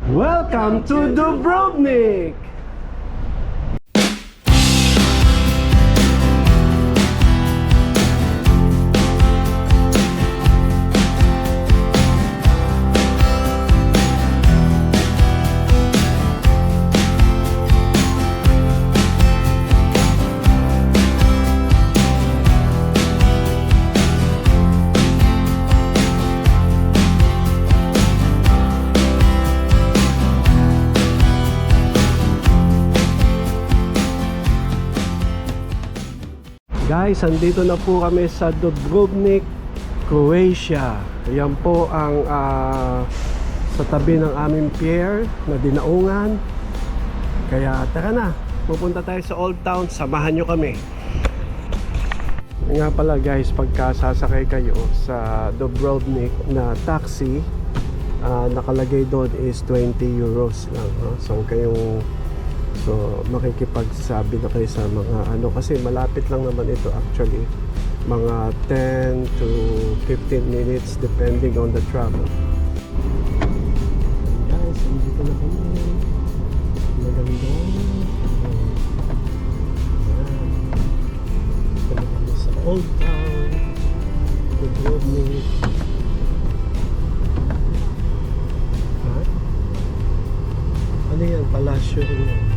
Welcome to Dubrovnik! Guys, andito na po kami sa Dubrovnik, Croatia. Yan po ang sa tabi ng aming pier na dinaungan. Kaya tara na, pupunta tayo sa Old Town. Samahan nyo kami. Nga pala guys, pagka sasakay kayo sa Dubrovnik na taxi, nakalagay doon is 20 euros lang. So makikipagsabi na kayo sa mga ano, kasi malapit lang naman ito actually, mga 10 to 15 minutes depending on the travel. Guys, dito na kami. Maganda. Dito na kami sa Old Town Dubrovnik. Ano yan? Palasyo yan.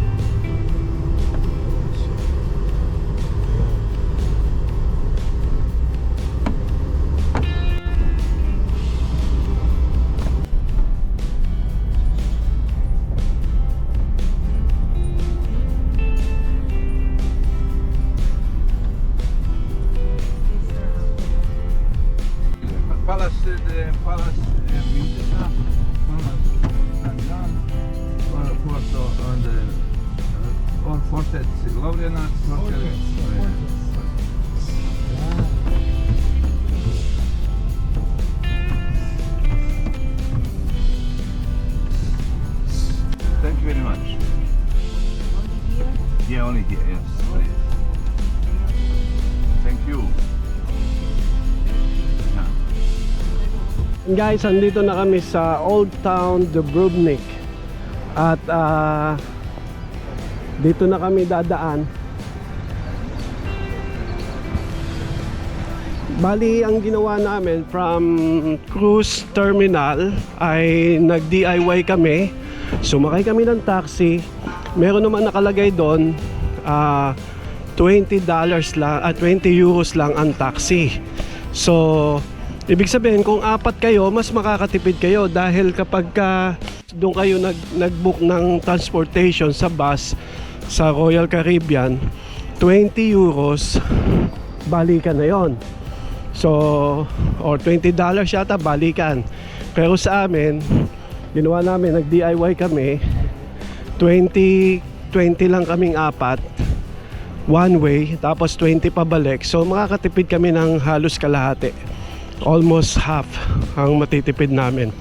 Thank you very much. Only here? Yeah, only here, yes. Please. Thank you. Yeah. Guys, andito na kami sa Old Town Dubrovnik. At dito na kami dadaan. Bali, ang ginawa namin from cruise terminal ay nag-DIY kami. Sumakay kami ng taxi. Meron naman nakalagay doon $20 lang at 20 euros lang ang taxi. So ibig sabihin, kung apat kayo, mas makakatipid kayo dahil kapag doon kayo nag-book ng transportation sa bus sa Royal Caribbean, 20 euros balikan na yon. So, or $20 yata balikan. Pero sa amin, ginawa namin, nag-DIY kami, 20 lang kaming apat one way, tapos 20 pabalik. So makakatipid kami ng halos kalahati, almost half ang matitipid namin.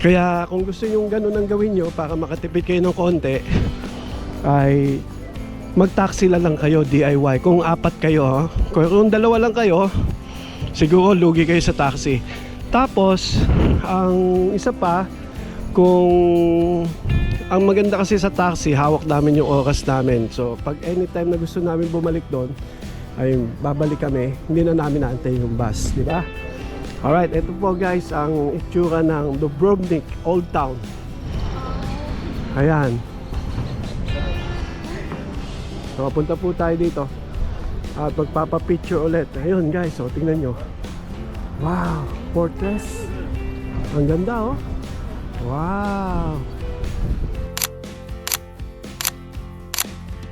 Kaya kung gusto nyo ganun ang gawin nyo para makatipid kayo ng konti, ay mag-taxi lang kayo, DIY. Kung apat kayo, kung dalawa lang kayo, siguro lugi kayo sa taxi. Tapos ang isa pa, kung ang maganda kasi sa taxi, hawak namin yung oras namin. So pag anytime na gusto namin bumalik doon, ay babalik kami, hindi na namin naantay yung bus, di ba? Alright, ito po guys ang itsura ng Dubrovnik Old Town. Ayan. So punta po tayo dito at magpapapicture ulit. Ayun guys, so tingnan nyo. Wow, fortress. Ang ganda oh. Wow.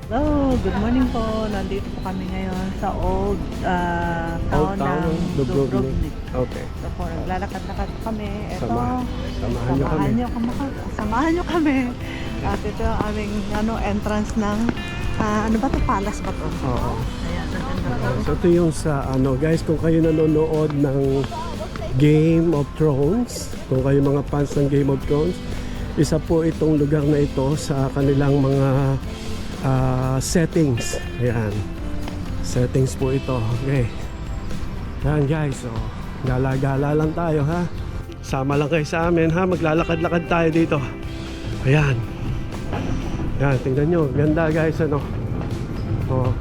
Hello, good morning po. Nandito po kami ngayon sa Old Town ng Dubrovnik. Okay. So po, naglalakad-lakad po kami. Ito, samahan nyo kami. At ito ang aming entrance ng ano ba to? Palace ba to? Oo. Ayan, naganda po. So ito yung sa guys, kung kayo nanonood ng Game of Thrones, kung kayo mga fans ng Game of Thrones, isa po itong lugar na ito sa kanilang mga settings. Ayan, settings po ito. Okay, ayan guys, so gala-gala lang tayo ha. Sama lang kayo sa amin ha, maglalakad-lakad tayo dito. Ayan. Yan, tingnan nyo. Ganda guys, ano. Oh.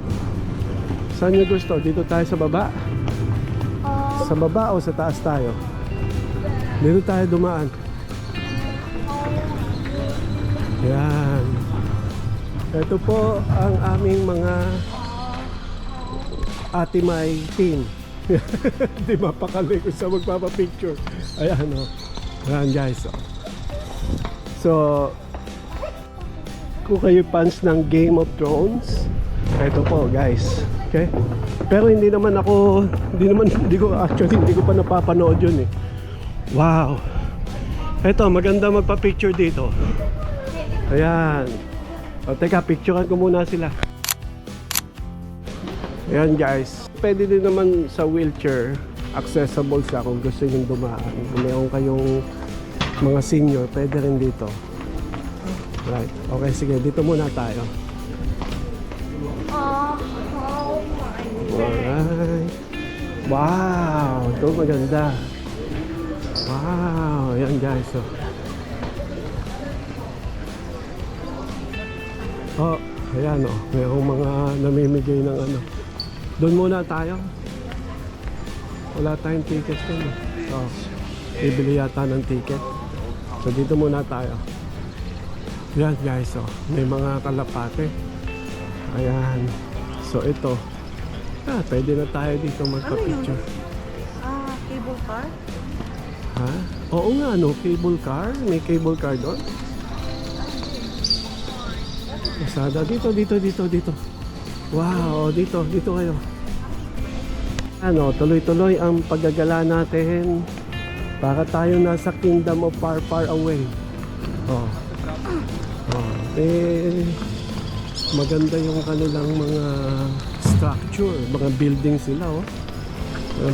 Saan nyo gusto? Dito tayo sa baba? Sa baba o sa taas tayo? Dito tayo dumaan. Yan. Ito po ang aming mga Ate May team. Hindi mapakali kung sa magpapapicture. Ayan o. Ayan guys. So, kung kayo fans ng Game of Thrones, ito po guys. Okay? Pero hindi ko pa napapanood yun eh. Wow. Ito, maganda magpa-picture dito. Ayan. O teka, picturean ko muna sila. Ayan guys. Pwede din naman sa wheelchair. Accessible siya kung gusto nyo dumaan. Kung mayroon kayong mga senior, pwede rin dito. Right. Okay, sige. Dito muna tayo. Alright. Wow. Ito maganda. Wow. Ayan guys. Oh, ayan oh. Mayroong mga namimigay ng ano. Doon muna tayo. Wala tayong ticket doon. So, bibili yata ng ticket. So, dito muna tayo. Yan guys, oh. May mga kalapate. Ayan. So, ito. Pwede na tayo dito magpa-picture. Cable car? Ha? Oo nga, no? Cable car. May cable car doon. Masada. Dito. Wow, dito kayo. Ano, tuloy-tuloy ang paggagala natin. Para tayo nasa kingdom of far, far away. Oh. Maganda yung kanilang mga structure, mga building sila, oh.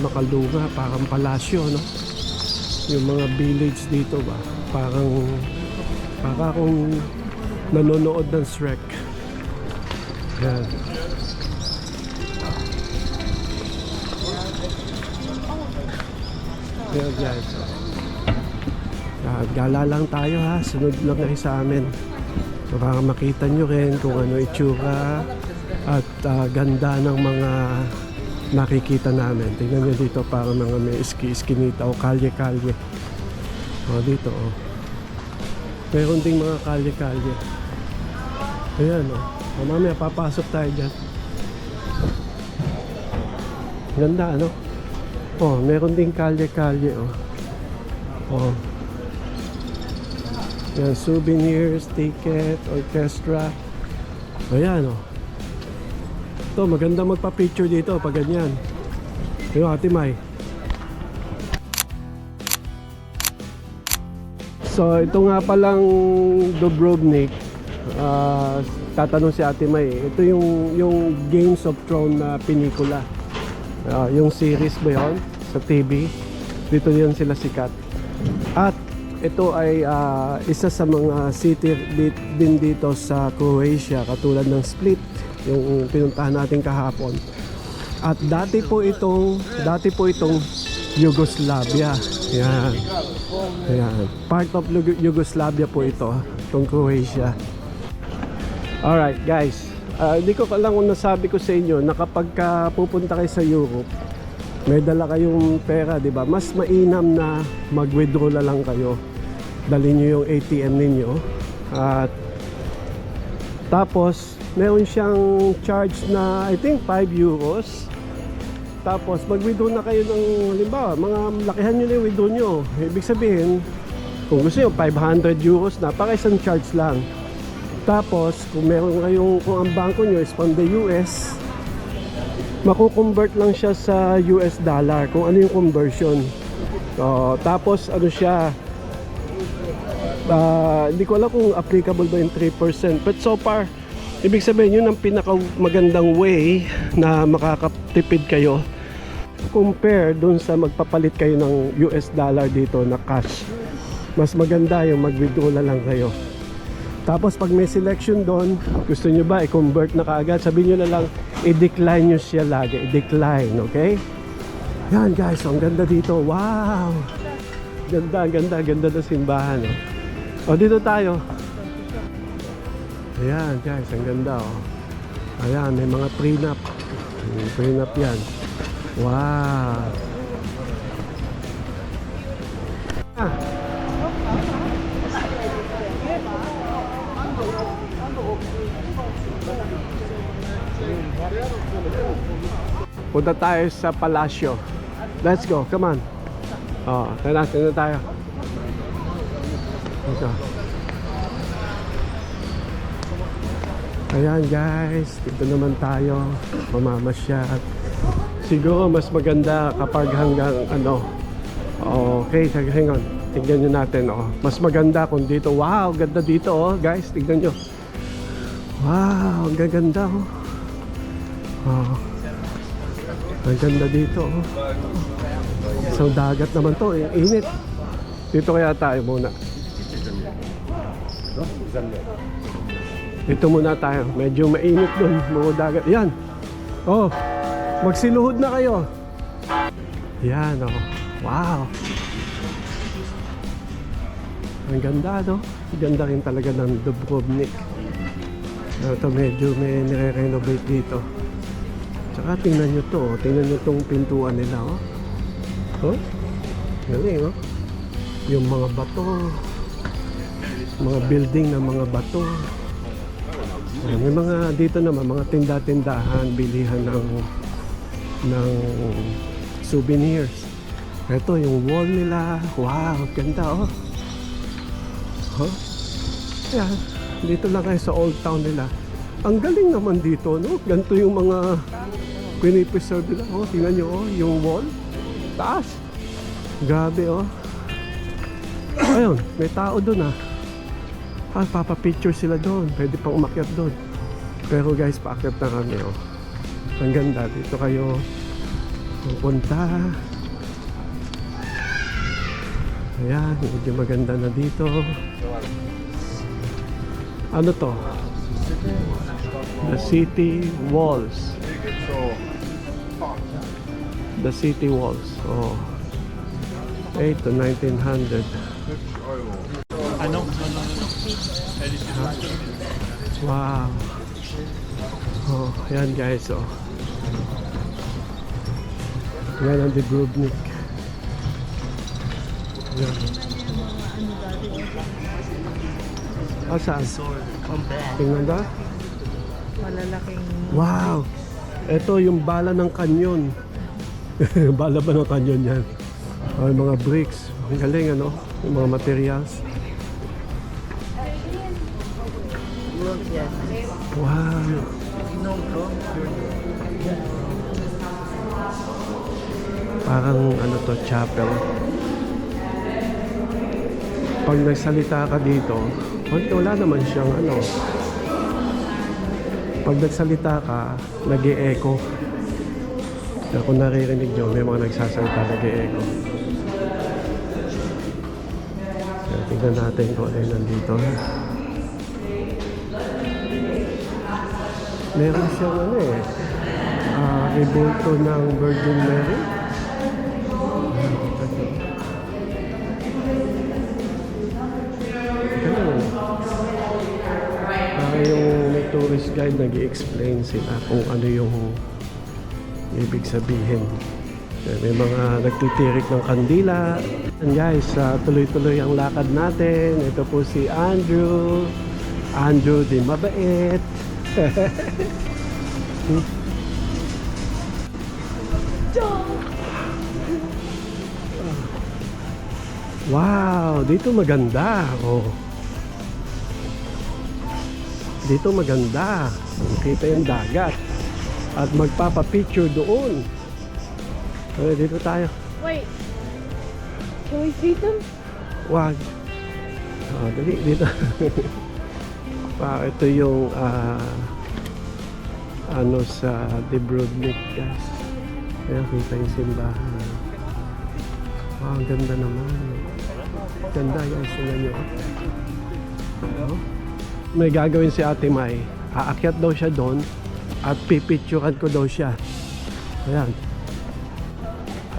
Makaluma, parang palasyo, no? Yung mga village dito ba? Parang kung nanonood ng Shrek. Yan. Yan guys. Gala lang tayo ha. Sunod lang kayo sa amin. So, para makita nyo rin kung ano itsura at ganda ng mga nakikita namin. Tingnan nyo dito para mga may iskinita o kalye-kalye. O dito o. Meron ding mga kalye-kalye. Ayan o. Mamaya papasok tayo dyan. Ganda ano? Oh, meron ding kalye-kalye oh. Oh. Yan, souvenirs, ticket, orchestra. Ayan oh. Ito, maganda magpa-picture dito pag ganyan. Yung Ate May. So, ito nga palang Dubrovnik. Tatanong si Ate May. Ito yung Games of Thrones na pelikula. Yung series ba yun? Sa TV. Dito yan sila sikat. At ito ay isa sa mga city din dito sa Croatia. Katulad ng Split. Yung pinuntahan natin kahapon. At dati po itong Yugoslavia. Yan. Yan. Part of Yugoslavia po ito. Itong Croatia. Alright guys. Hindi ko lang kung nasabi ko sa inyo na kapag pupunta kayo sa Europe, may dala kayong pera, di ba? Mas mainam na mag-withdraw na lang kayo. Dali nyo yung ATM ninyo. At tapos, meron siyang charge na I think 5 euros. Tapos, mag-withdraw na kayo ng, halimbawa, mga lakihan nyo na yung withdraw nyo. Ibig sabihin, kung gusto nyo, 500 euros na, para isang charge lang. Tapos, kung ang bangko nyo is from the US, makukonvert lang siya sa US dollar, kung ano yung conversion. Tapos, ano siya, hindi ko alam kung applicable ba yung 3%. But so far, ibig sabihin, yun ang pinakamagandang way na makakatipid kayo compare dun sa magpapalit kayo ng US dollar dito na cash. Mas maganda yung mag-withdraw lang kayo. Tapos pag may selection doon, gusto nyo ba i-convert na kaagad, sabihin nyo na lang i-decline nyo siya lagi, i-decline, okay? Yan guys, ang ganda dito. Wow! Ganda na simbahan. O dito tayo. Ayan guys, ang ganda oh. Ayan, may mga prenup. Prenup yan. Wow. Ah. Punta tayo sa palasyo. Let's go, come on. Oh, tingnan tayo. Ito. Ayan guys, dito naman tayo mamamasyal. Siguro mas maganda kapag hanggang ano. Okay, hang on. Tignan nyo natin oh. Mas maganda kung dito. Wow, ganda dito oh guys, tignan nyo. Wow, ang gaganda oh. Oh. Ang ganda dito oh. Isang dagat naman to, init. Dito kaya tayo muna. Dito muna tayo. Medyo mainit doon, mga dagat. Yan. Oh, magsiluhod na kayo. Yan oh. Wow. Ang ganda no? Ang ganda rin talaga ng Dubrovnik. Ito medyo may nire-renovate dito. Tsaka tingnan nyo to. Tingnan nyo tong pintuan nila oh. Oh, galing oh. Yung mga bato, mga building ng mga bato. May mga dito naman mga tinda-tindahan, bilihan ng souvenirs. Ito yung wall nila. Wow, ganda oh. Huh? Yan, dito lang kayo sa old town nila. Ang galing naman dito no. Ganito yung mga pinipreserve nila. Oh, tingnan nyo oh, yung wall. Taas. Grabe oh. Ayun, may tao doon ah. Papapicture sila doon. Pwede pang umakyat doon. Pero guys, paakyat na kami oh. Ang ganda. Dito kayo pupunta. Ayan, medyo maganda na dito. Ano to? The city walls. The city walls. Oh. 8 to 1900. Wow. Oh, ayan guys oh. Yan ang Dubrovnik. Yan. Saan? Tingnan ba? Malalaking... Wow! Ito yung bala ng kanyon. Bala ba ng kanyon yan? Oh, yung mga bricks. Ang galing ano? Yung mga materials. Wow! Parang ano to, chapel. Pag nagsalita ka dito, wala naman siyang ano. Pag nagsalita ka, nag-e-echo. Kaya kung naririnig nyo, may mga nagsasalita, nag-e-echo. Kaya tignan natin kung ano yung nandito. Meron siyang ano eh, rebulto ng Virgin Mary. Yung may tourist guide nag-i-explain sila kung ano yung ibig sabihin. May mga nagtitirik ng kandila. And guys, tuloy-tuloy ang lakad natin. Ito po si Andrew. Andrew di mabait. Wow, dito maganda. Oh. Dito maganda. Makita yung dagat. At magpapapicture doon. Okay, dito tayo. Wait. Can we see them? Wag. Oh, dali, dito. Ito yung ano sa Dubrovnik guys. Ayan, kita yung simbahan. Wow, ang ganda naman. Ganda guys, tingnan nyo. Oh. May gagawin si Ate Mai. Aakyat daw siya doon at pipicturean ko daw siya. Ayan.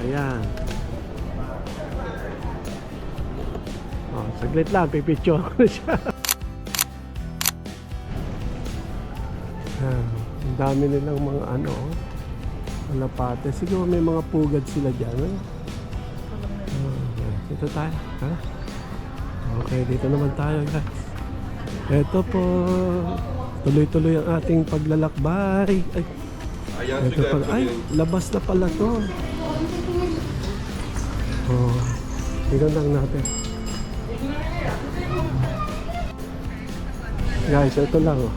Ayan. Oh, saglit lang, pipicture ko na siya. Yan. Ang dami nilang mga ano, kalapate. Siguro may mga pugad sila dyan. Eh? Dito tayo. Ha? Okay, dito naman tayo guys. Ito po. Tuloy-tuloy ang ating paglalakbay. Ay, ito pala. Ay, labas na pala to. Oh, tingnan lang natin. Guys, ito lang oh.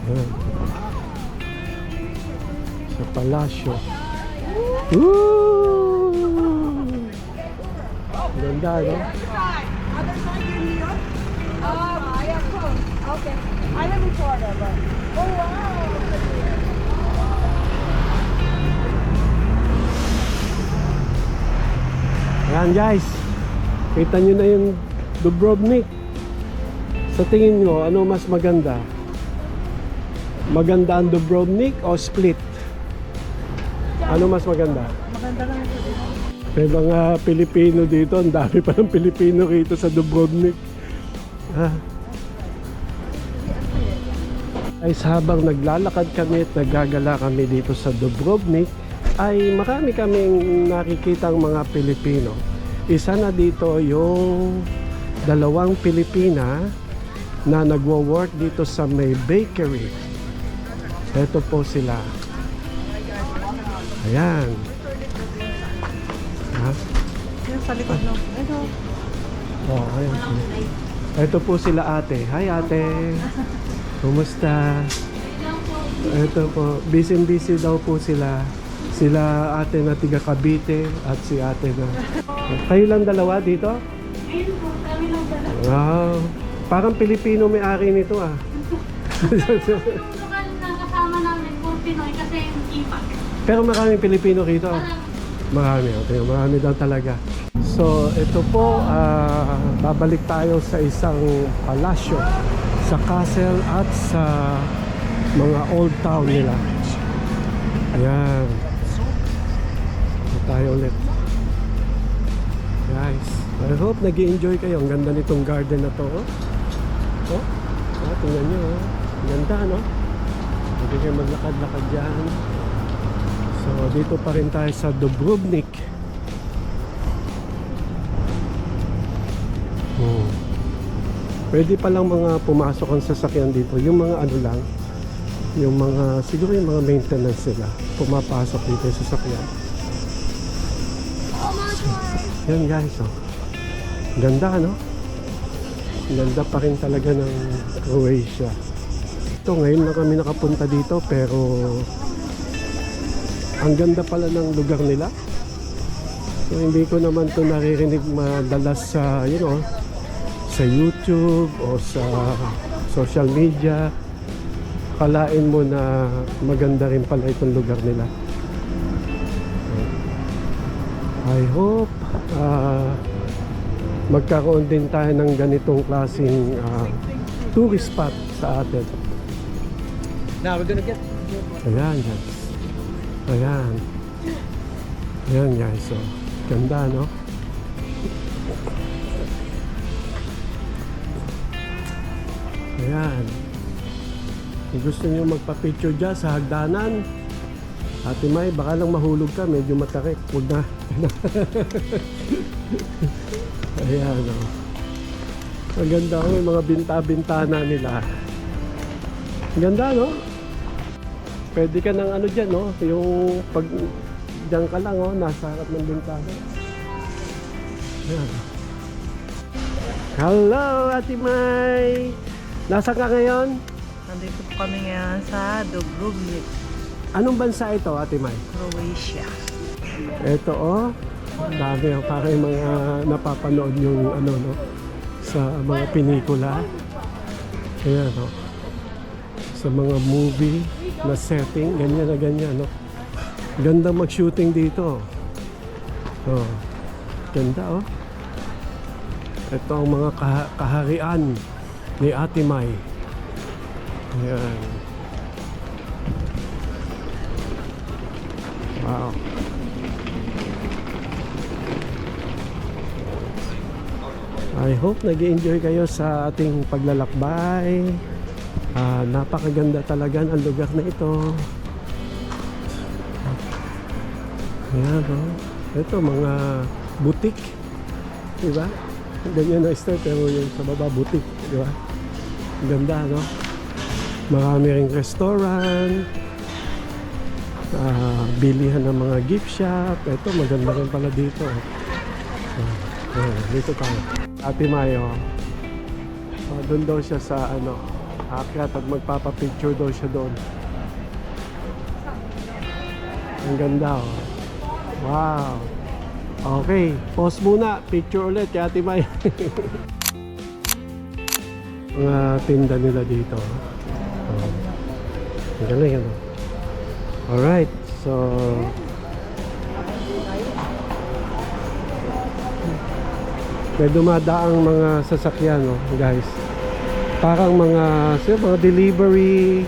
Ayan. Sa palasyo. Woo! Ganda, no? Other side in New York? Yeah, close. Okay. I live in Florida, but... Oh, wow! Ayan guys, kita nyo na yung Dubrovnik. Sa tingin nyo, ano mas maganda? Maganda ang Dubrovnik o Split? Ano mas maganda? Maganda lang ito dito. May mga Pilipino dito, ang dami pa ng Pilipino rito sa Dubrovnik. Ay habang naglalakad kami at naggagala kami dito sa Dubrovnik, ay marami kaming nakikitang mga Pilipino. Isa na dito yung dalawang Pilipina na nagwo-work dito sa may bakery. Ito po sila. Ayan. Ha? Yung sa likod, no? Ito. Oh, ayan. Ito po sila ate. Hi ate. Kumusta? Ito po. Busy daw po sila. Sila ate na tiga Cavite at si ate na. Kayo lang dalawa dito? Ayun po, kami lang dalawa. Wow. Parang Pilipino may-ari nito ah. Yung lokal na kasama namin, puro Pinoy kasi yung ipak. Pero maraming Pilipino rito. Marami. Okay, marami daw talaga. So, ito po, babalik tayo sa isang palasyo, sa castle at sa mga old town nila. Ayan. Ito tayo ulit. Guys, I hope nag-i-enjoy kayo. Ang ganda nitong garden na to. Oh, tingnan nyo. Ang ganda, no? Pwede kayo maglakad-lakad dyan. So, dito pa rin tayo sa Dubrovnik. Pwede palang mga pumasok ang sasakyan dito. Yung mga ano lang, yung mga, siguro yung mga maintenance sila, pumapasok dito sa sasakyan. Yan guys, oh. Ganda, no? Ganda pa rin talaga ng Croatia. Ito, ngayon lang kami nakapunta dito, pero ang ganda pala ng lugar nila. So, hindi ko naman to naririnig madalas sa, you know, sa YouTube o sa social media. Kalain mo na maganda rin pala itong lugar nila. I hope magkaroon din tayo ng ganitong klaseng tourist spot sa atin. Now we're gonna get. Ayan guys. Ayan. Ayan guys. So, ganda, no? Ayan. Kung gusto nyo magpa-picture dyan sa hagdanan, Ate May, baka lang mahulog ka, medyo matarik. Huwag na. Ayan, oh. Ang ganda, oh, yung mga binta-bintana nila. Ang ganda, no? Pwede ka ng ano dyan, no? Yung pag dyan ka lang, oh, nasa harap ng bintana. Ayan. Hello, Ate May! Nasaan ka ngayon? Nandito po kami ngayon sa Dubrovnik, Anong bansa ito, Ate May? Croatia. Ito, oh. Ang dami, oh. Parang yung mga napapanood yung ano, no? Sa mga pelikula. Ayan, oh. Sa mga movie na setting, ganyan na ganyan, no? Ganda mag-shooting dito. Oh. Ganda, oh. Ito ang mga kaharian ni Ate May. Ayan. Wow. I hope nag-enjoy kayo sa ating paglalakbay. Napakaganda talaga ng lugar na ito. Ayan, oh. Ito, mga butik. Diba? Ganyan na style, pero yung sa baba, butik. Diba? Ganda, no? Marami ring restaurant. Bilihan ng mga gift shop. Ito, maganda rin pala dito. Dito tayo. Ate Mayo. Doon daw siya sa akyat at magpapapicture daw siya doon. Ang ganda, oh. Wow. Okay, pause muna. Picture ulit kay Ate May. Mga tinda nila dito. Ang galing, ano? Alright, so may dumadaang mga sasakyan, no, guys. Parang mga delivery,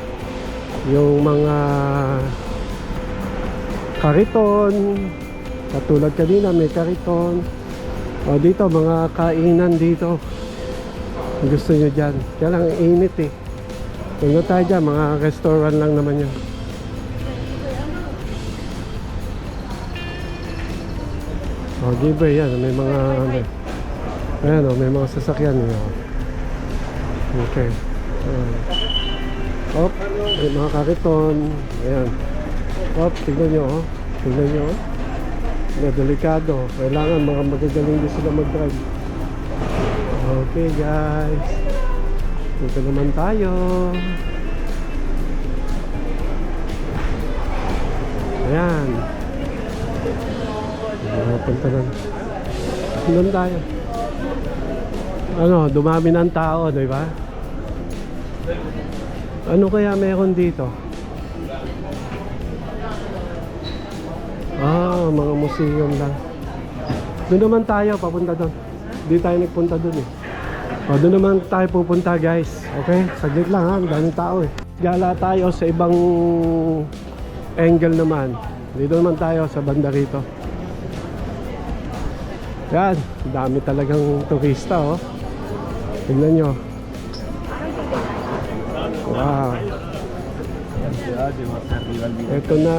yung mga kariton. Katulad kanina may kariton. O dito mga kainan dito. Gusto nyo dyan. Kaya lang init eh. Kung tayo dyan, mga restaurant lang naman yan. O giveaway yan. May mga ayan o, may mga sasakyan yun. Okay. May mga kariton. Ayan. Tignan nyo, oh. Tignan nyo, oh. Delikado. Kailangan mga magagaling din sila mag-drive. Okay, guys. Dito naman tayo. Ayan. Punta lang. Doon tayo. Dumami ng tao, di ba? Ano kaya meron dito? Mga museum lang. Doon naman tayo, papunta doon. Di tayo nagpunta doon eh. Doon naman tayo pupunta, guys. Okay? Saglit lang, ha? Daming tao eh. Gala tayo sa ibang angle naman. Dito naman tayo sa banda rito. Yan, dami talagang turista, oh. Tingnan nyo. Wow. Ito na,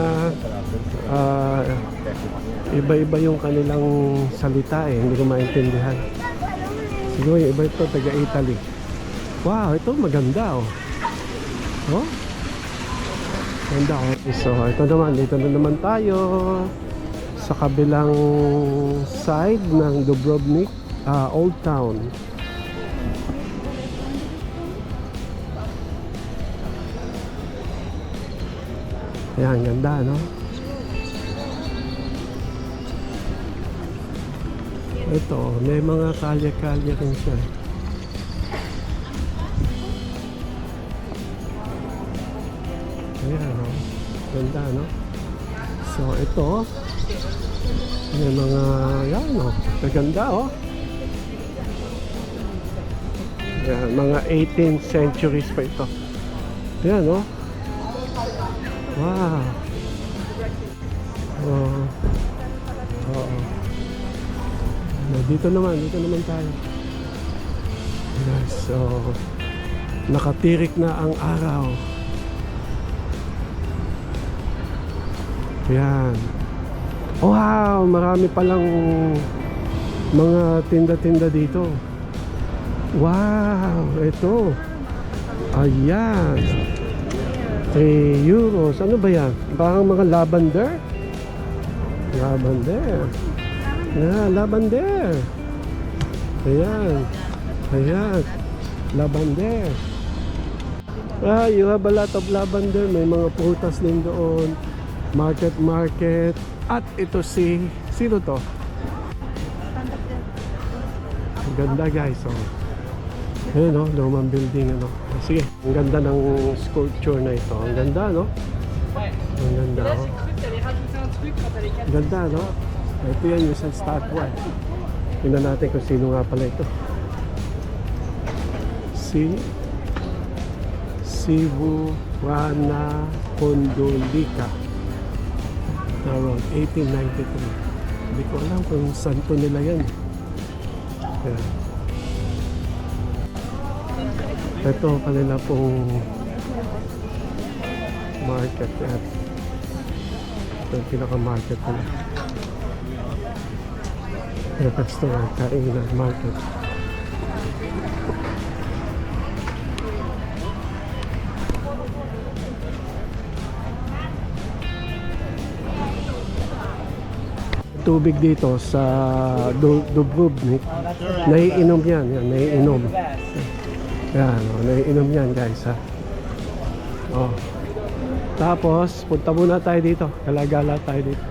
iba-iba yung kanilang salita eh. Hindi ko maintindihan. Siguro yung iba ito, taga-Italy. Wow, ito maganda, oh. Oh? Ganda, oh. So, ito naman, dito na naman tayo sa kabilang side ng Dubrovnik, Old Town. Ayan, ganda, no? Ito, may mga kalye-kalye rin siya. Ayan, no? Ganda, no? So, ito, may mga, yan, no? Maganda, oh. Ayan, mga 18th centuries pa ito. Ayan, no? Wow. Oo. Dito naman tayo. Yes, so nakatirik na ang araw. Yan. Wow, marami palang mga tinda-tinda dito. Wow, ito. Ayan. 3 euros. Ano ba yan? Parang mga lavender? Lavender. Lavender. Ayan. Ayan. Lavender. You have a lot of lavender. May mga prutas din doon. Market. At ito sino to? Ganda, guys. Oh. Ayan, no? Lumang building, ano? Sige, ang ganda ng sculpture na ito. Ang ganda, no? Ang ganda, oh. Ang ganda, no? Ito yan yung isang statue. Tingnan natin kung sino nga pala ito. Sivuana Condolica. Around 1893. Hindi ko alam kung santo nila yan. Ayan. Ito kanila pong market yan. Ito yung pinaka-market nila. Restaurant, kainan, market. Tubig dito sa Dubrovnik. Naiinom yan, naiinom. Yan, naiinom yan guys ha. Oh. Tapos, punta muna tayo dito. Galagala tayo dito.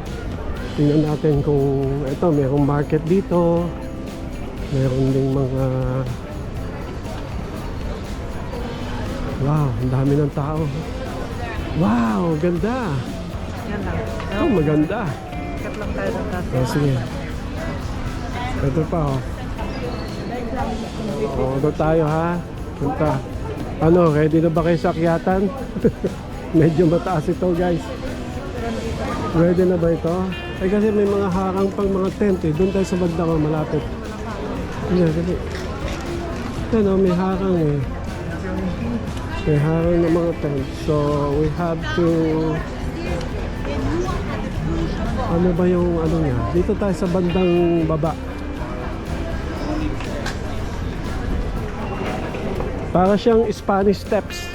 Tingnan natin kung ito, mayroong market dito. Mayroon ding mga wow, ang dami ng tao. Wow, ganda. Yan lang. Oh, maganda. Sikat lang tayo ng kasi. Oh, sige. Ito pa oh. Oh, ito tayo ha. Punta. Ano, ready na ba kayo sa akyatan? Medyo mataas ito guys. Ready na ba ito? Ay kasi may mga harang pang mga tent eh. Doon tayo sa banda ko, malapit. Hindi, dali. Ano, may harang eh. May harang ng mga tent. So, we have to... Ano ba yung ano niya? Dito tayo sa bandang baba. Para siyang Spanish Steps.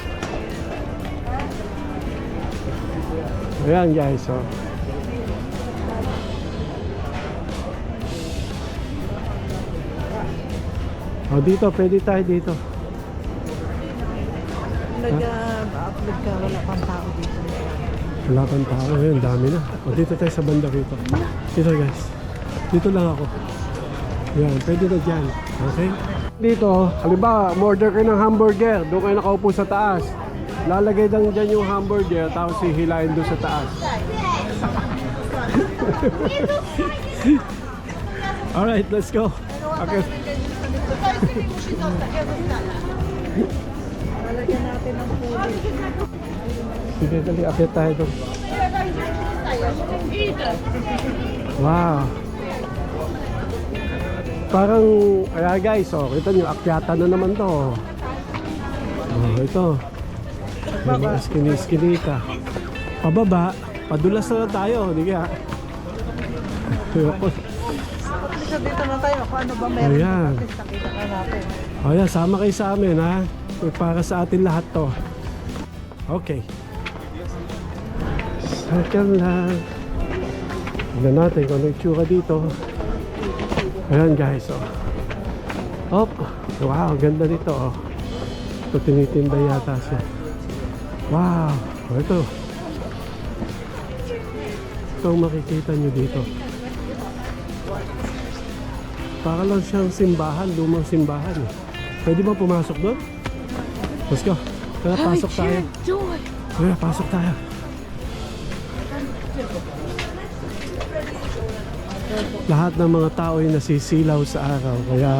Ayan guys, oh. Oh, dito, pwede tayo dito. Nag-upload ka, wala pang tao dito. Wala pang tao, ayun, dami na. Oh, dito tayo sa banda rito. Dito guys. Dito lang ako. Ayan, pwede na dyan. Okay? Dito, halimbawa, order kayo ng hamburger. Doon kayo nakaupo sa taas. Lalagay lang dyan yung hamburger, tapos hihilain doon sa taas. Alright, let's go. Okay. Lalagyan natin ng pulis. Sige, dali, akit tayo doon. Wow. Parang, kaya guys, oh, kita nyo, akyatan na naman to. Oh, ito. May mga skini-skinita. Pababa, padulas na tayo, di kaya. So, dito na tayo kung ano ba meron. Ayan. At least nakita ka natin. O yan, sama kayo sa amin ha. Para sa atin lahat to. Okay. Second lang. Tignan natin kung ano yung tsura dito. Ayan guys, oh. Op. Wow, ganda dito, oh. Ito tinitinda yata siya. Wow. Ito. Ito ang makikita nyo dito. Para lang siyang simbahan, lumang simbahan. Pwede ba pumasok doon? Let's go. Tara, pasok tayo. Tara, pasok tayo. Lahat ng mga tao ay nasisilaw sa araw. Kaya...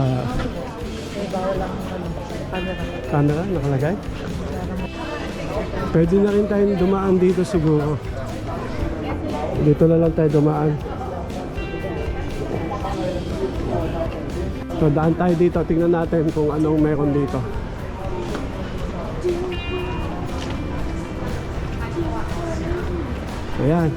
Camera, nakalagay? Pwede na rin tayong dumaan dito siguro. Dito na lang tayo dumaan. So daan tayo dito, tingnan natin kung anong meron dito. Ayan.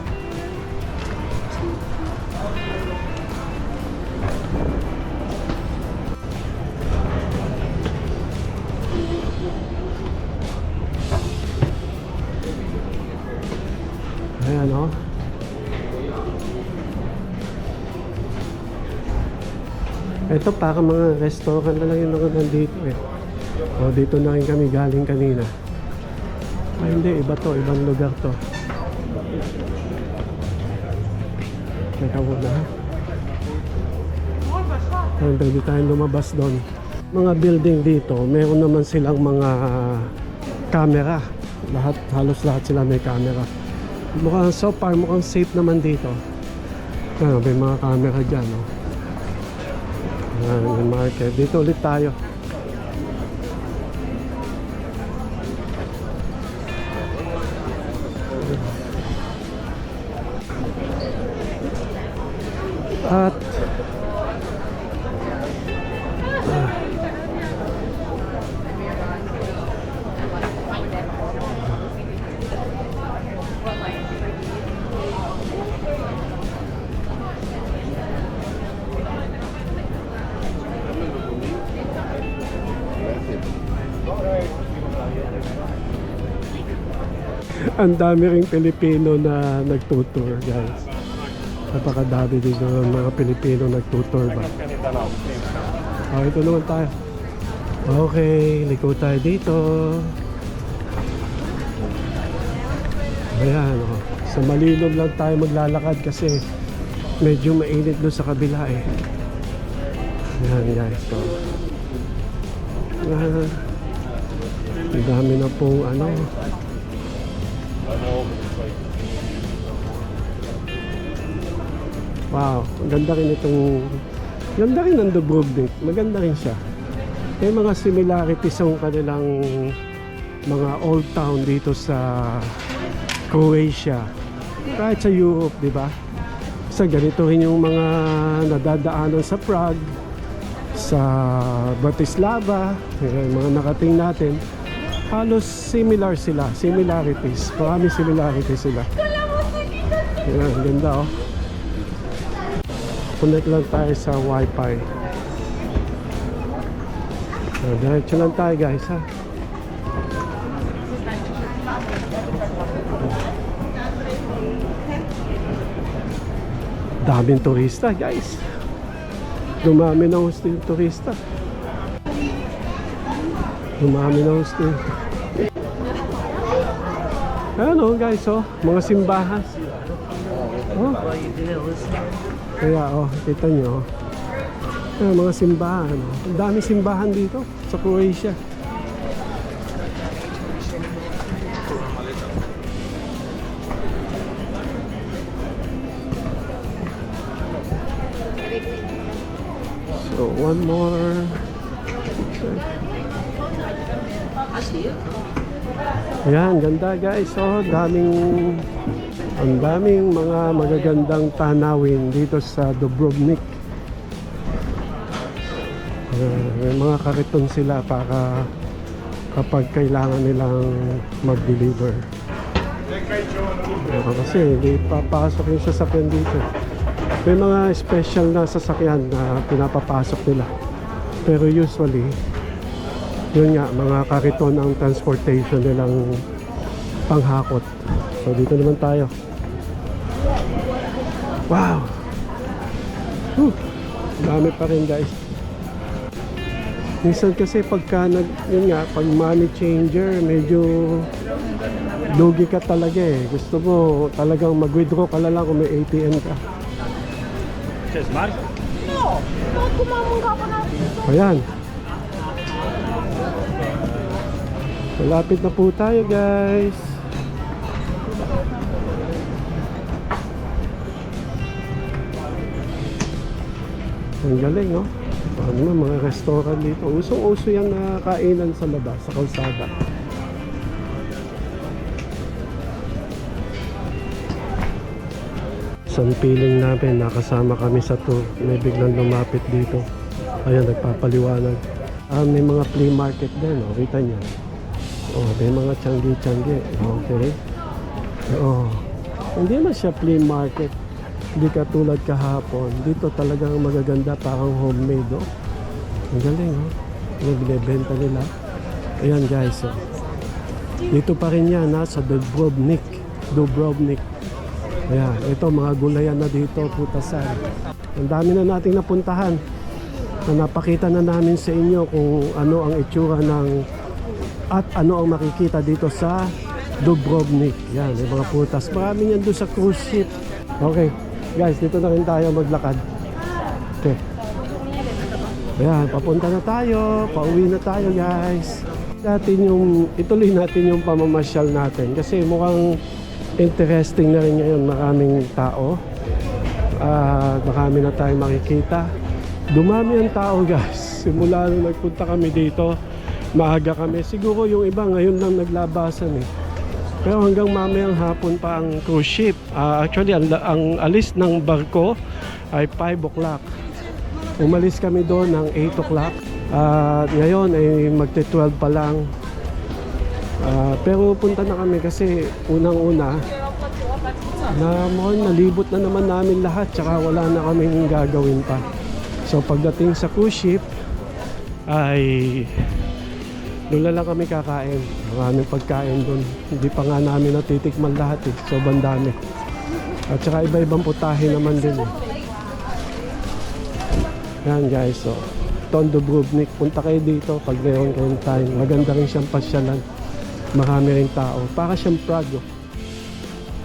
Ayan o. Ito para mga restaurant na lang yung mga nandito eh. O dito na rin kami galing kanina. Ay hindi, iba to, ibang lugar to. Teka muna ha. Pwede tayong lumabas doon. Mga building dito, meron naman silang mga camera. Halos lahat sila may camera. Mukhang so far, mukhang safe naman dito. May mga camera dyan, no? Yung market. Dito ulit tayo. At Ang dami ring Pilipino na nagtutour, guys. Napakadami din ng mga Pilipino nagtutour ba. Ito naman tayo. Okay, liko tayo dito. Ayan, oh. Sa Malinom lang tayo maglalakad kasi medyo mainit doon sa kabila eh. Ayan guys, so. Ang dami na pong ano. Wow, ang ganda rin ganda rin ng Dubrovnik, maganda rin siya. May mga similarities ang kanilang mga old town dito sa Croatia. Kahit sa Europe, di ba? Sa ganito rin yung mga nadadaanan sa Prague, sa Bratislava, yung mga nakating natin. Halos similar sila, similarities. Maraming similarities sila. Yan, ganda oh. Connect lang tayo sa wifi. Diretso lang tayo guys ha. Daming turista guys. Dumami na gusto yung turista. Dumami na gusto yung ano guys oh, mga simbahan. Oh. Kaya oh, kita nyo mga simbahan oh. Ang dami simbahan dito sa Croatia. So one more. Ayan, ganda guys oh, ang daming mga magagandang tanawin dito sa Dubrovnik. May mga kariton sila para kapag kailangan nilang mag-deliver. Kasi hindi papasok yung sasakyan dito. May mga special na sasakyan na pinapapasok nila. Pero usually, yun nga, mga kariton ang transportation nilang panghakot. So dito naman tayo. Wow! Dami pa rin guys. Minsan kasi pagka yun nga, pag money changer, medyo lugi ka talaga eh. Gusto mo talagang mag-withdraw ka lang kung may ATM ka. Ayan. Malapit na po tayo guys. Ang galing no? Ano naman, mga restaurant dito. Usong-uso yung kainan sa labas, sa kalsada. Sa piling namin, nakasama kami sa tour. May biglang lumapit dito. Ayan, nagpapaliwanag. May mga flea market din, oh. Kita nyo. Oh, may mga tiyanggi-tiyanggi. Okay. Oh, hindi na siya flea market. Hindi katulad kahapon. Dito talagang magaganda, parang homemade oh. Ang galing oh. Yung binibenta nila. Ayan guys oh. Dito pa rin yan nasa Dubrovnik. Ayan, ito mga gulayan na dito, putasan. Ang dami na nating napuntahan. Napakita na namin sa inyo kung ano ang itsura ng at ano ang makikita dito sa Dubrovnik. Yan, may mga putas. Marami yan doon sa cruise ship. Okay. Guys, dito na rin tayo maglakad. Okay. Ayan, papunta na tayo. Pauwi na tayo guys. Ituloy natin yung pamamasyal natin. Kasi mukhang interesting na rin ngayon. Maraming tao. Marami na tayong makikita. Dumami ang tao guys. Simula nung nagpunta kami dito, maaga kami. Siguro yung iba ngayon lang naglabasan eh. Pero hanggang mamayang hapon pa ang cruise ship. Actually, ang alis ng barko ay 5 o'clock. Umalis kami doon ng 8 o'clock. Ngayon ay magte-12 pa lang. Pero punta na kami kasi unang-una nalibot na naman namin lahat. Tsaka wala na kaming gagawin pa. So pagdating sa cruise ship ay Doon lang kami kakain. Maraming pagkain doon. Hindi pa nga namin natitikman lahat eh. Sobrang dami. At saka iba-ibang putahe naman din eh. Yan guys, so Ton Dubrovnik, punta kayo dito pag mayroon kayong time. Maganda rin siyang pasyalan. Marami rin tao. Para siyang Prague. Oh.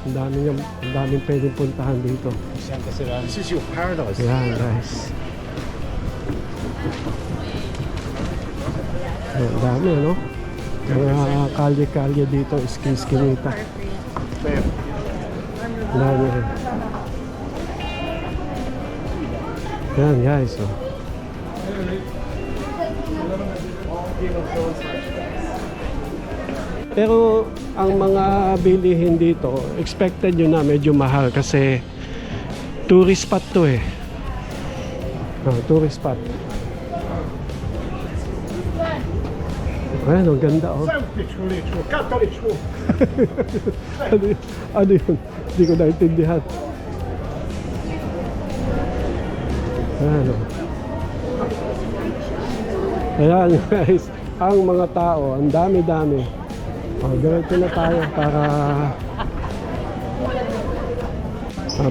Ang daming pwedeng puntahan dito. This is your paradise. Yan guys. Ang dami ano? Mga kalye-kalye dito, skin-skinita. Ang dami rin. Yan guys, oh. Pero ang mga bilihin dito, expected nyo na medyo mahal kasi tourist spot to eh. Tourist spot. Ayan, ang ganda oh. Ano yun? Hindi ko naintindihan. Ayan oh. Ayan guys, ang mga tao, ang dami-dami. Ganito na tayo para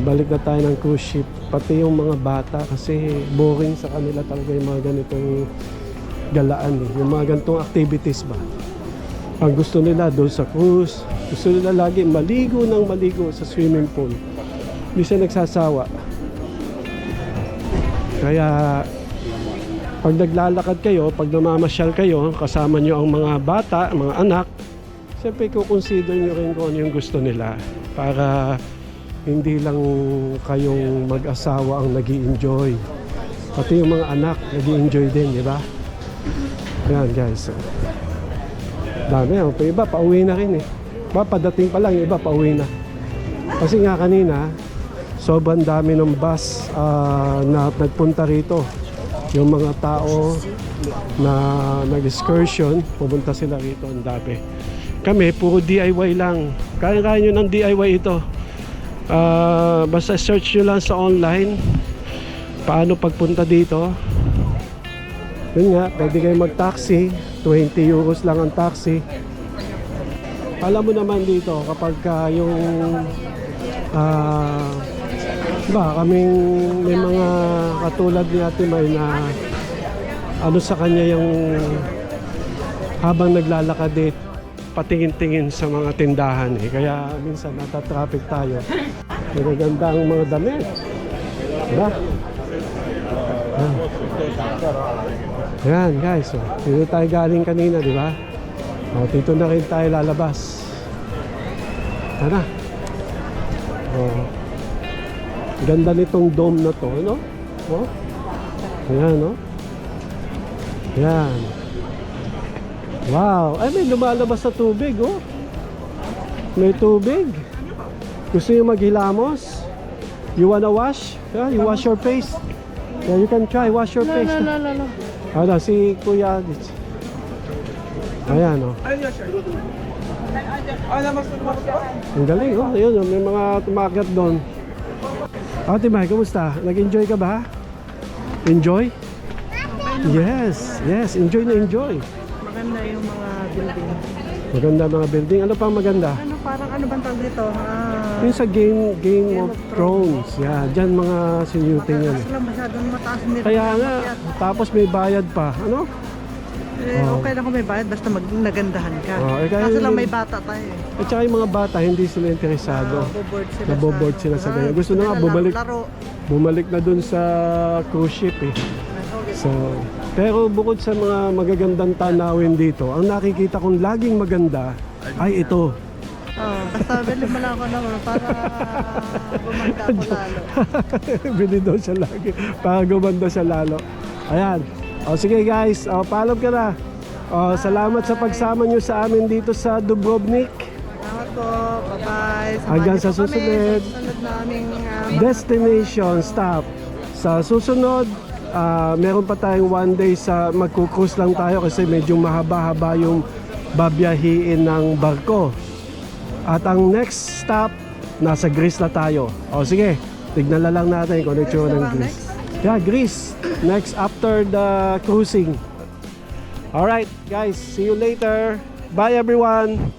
balik na tayo ng cruise ship. Pati yung mga bata kasi boring sa kanila talaga yung mga ganitong galaan eh. Yung mga ganitong activities ba. Ang gusto nila doon sa cruise, gusto nila lagi maligo ng maligo sa swimming pool. Hindi siya nagsasawa. Kaya pag naglalakad kayo, pag namamasyal kayo, kasama nyo ang mga bata, mga anak, siyempre kukonsider nyo rin kung ano yung gusto nila para hindi lang kayong mag-asawa ang nag-i-enjoy. Pati yung mga anak nag-i-enjoy din, di ba? Yan guys. Dami, yung iba pauwi na rin eh. Padating pa lang, yung iba pauwi na. Kasi nga kanina, sobrang dami ng bus na nagpunta rito. Yung mga tao na nag-excursion, pumunta sila rito, ang dami. Kami, puro DIY lang. Kaya-kaya nyo ng DIY ito. Basta search nyo lang sa online paano pagpunta dito. Yun nga, pwede kayo mag-taxi. 20 euros lang ang taxi. Alam mo naman dito, kapag yung kaming may mga katulad ni Ate May na ano sa kanya yung habang naglalakad eh, patingin-tingin sa mga tindahan eh. Kaya minsan nata-traffic tayo. Magaganda ang mga damit. Diba? Ayan guys, oh. Dito tayo galing kanina, di ba? Dito na rin tayo lalabas. Tara. Ganda nitong dome na to, no? Ayan, no? Ayan. Wow! Ay, may lumalabas sa tubig, oh. May tubig. Gusto nyo maghilamos? You wanna wash? Yeah, you wash your face? Yeah, you can try. Wash your face. No. Ano, si Kuya. Ayan, oh. Ang galing, oh. Ayun, oh. May mga tumakyat doon. Ate May, kumusta? Nag-enjoy ka ba? Enjoy? Yes. Enjoy na enjoy. Maganda yung mga building. Maganda mga building. Ano pa maganda? Parang ano bang tawag dito? Yung sa Game of Thrones. Yeah, dyan mga sinuting yan. Kaso lang masyadong mataas nila. Kaya nga, tapos may bayad pa. Ano? Okay lang kung may bayad, basta nagandahan ka. Kaya Kaso lang yung- may bata tayo eh. At saka yung mga bata, hindi sila interesado. Naboboard sila sa ganyan. Gusto na nga laro. bumalik na dun sa cruise ship eh. So, pero bukod sa mga magagandang tanawin dito, ang nakikita kong laging maganda ay ito. Basta bili mo lang ako naman para gumanda ako lalo. Bili daw siya lagi para gumanda siya lalo. Ayan. Sige guys, paalam ka na. Salamat sa pagsama nyo sa amin dito sa Dubrovnik. Salamat po. Bye-bye. Hanggang sa Samahan niyo po kami susunod. sa susunod naming Destination stop. Sa susunod, meron pa tayong one day sa magkukrus lang tayo kasi medyo mahaba-haba yung babiyahiin ng barko. At ang next stop, nasa Greece na tayo. Sige, tignan na lang natin kung ano yung tsura ng Greece. Yeah, Greece. Next after the cruising. Alright, guys, see you later. Bye everyone.